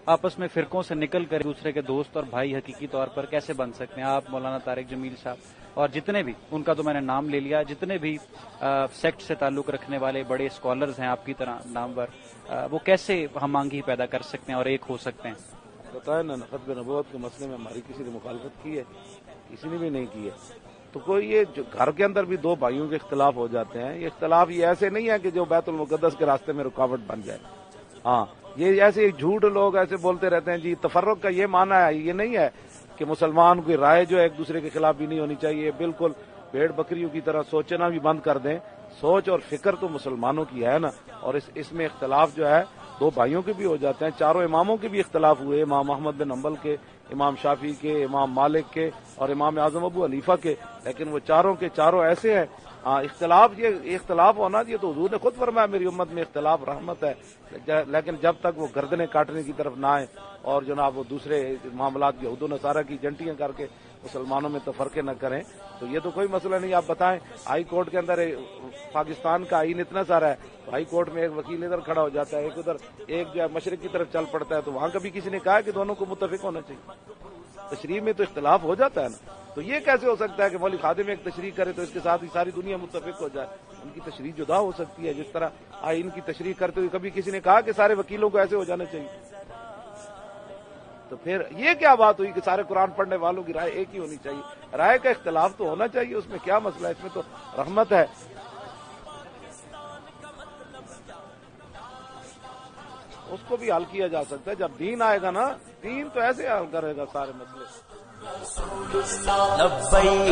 آپس میں فرقوں سے نکل کر دوسرے کے دوست اور بھائی حقیقی طور پر کیسے بن سکتے ہیں؟ آپ مولانا طارق جمیل صاحب اور جتنے بھی، ان کا تو میں نے نام لے لیا، جتنے بھی سیکٹ سے تعلق رکھنے والے بڑے اسکالرز ہیں آپ کی طرح نامور، وہ کیسے ہم آہنگی پیدا کر سکتے ہیں اور ایک ہو سکتے ہیں؟ بتائیں نا، نخت نبوت کے مسئلے میں ہماری کسی نے مخالفت کی ہے؟ کسی نے بھی نہیں کی ہے. تو کوئی یہ جو گھر کے اندر بھی دو بھائیوں کے اختلاف ہو جاتے ہیں، یہ اختلاف یہ ایسے نہیں ہے کہ جو بیت المقدس کے راستے میں رکاوٹ بن جائے. ہاں، یہ ایسے جھوٹ لوگ ایسے بولتے رہتے ہیں جی تفرق کا یہ معنی ہے، یہ نہیں ہے کہ مسلمان کی رائے جو ہے ایک دوسرے کے خلاف بھی نہیں ہونی چاہیے. بالکل بھیڑ بکریوں کی طرح سوچنا بھی بند کر دیں. سوچ اور فکر تو مسلمانوں کی ہے نا. اور اس میں اختلاف جو ہے دو بھائیوں کے بھی ہو جاتے ہیں. چاروں اماموں کے بھی اختلاف ہوئے، امام احمد بن حنبل کے، امام شافعی کے، امام مالک کے اور امام اعظم ابو حنیفہ کے. لیکن وہ چاروں کے چاروں ایسے ہیں. اختلاف، یہ اختلاف ہونا، یہ تو حضور نے خود فرمایا میری امت میں اختلاف رحمت ہے. لیکن جب تک وہ گردنیں کاٹنے کی طرف نہ آئے اور جناب وہ دوسرے معاملات یہود و نصارہ کی جنٹیاں کر کے مسلمانوں میں تفرقے نہ کریں، تو یہ تو کوئی مسئلہ نہیں. آپ بتائیں، ہائی کورٹ کے اندر پاکستان کا آئین اتنا سارا ہے، ہائی کورٹ میں ایک وکیل ادھر کھڑا ہو جاتا ہے، ایک ادھر، ایک جو ہے مشرق کی طرف چل پڑتا ہے، تو وہاں کبھی کسی نے کہا کہ دونوں کو متفق ہونا چاہیے؟ تشریح میں تو اختلاف ہو جاتا ہے نا. تو یہ کیسے ہو سکتا ہے کہ مولوی خادم ایک تشریح کرے تو اس کے ساتھ ہی ساری دنیا متفق ہو جائے؟ ان کی تشریح جدا ہو سکتی ہے. جس طرح آئین کی تشریح کرتے ہوئے کبھی کسی نے کہا کہ سارے وکیلوں کو ایسے ہو جانا چاہیے؟ تو پھر یہ کیا بات ہوئی کہ سارے قرآن پڑھنے والوں کی رائے ایک ہی ہونی چاہیے؟ رائے کا اختلاف تو ہونا چاہیے، اس میں کیا مسئلہ ہے؟ اس میں تو رحمت ہے. اس کو بھی حل کیا جا سکتا ہے جب دین آئے گا نا. دین تو ایسے حل کرے گا سارے مسئلے.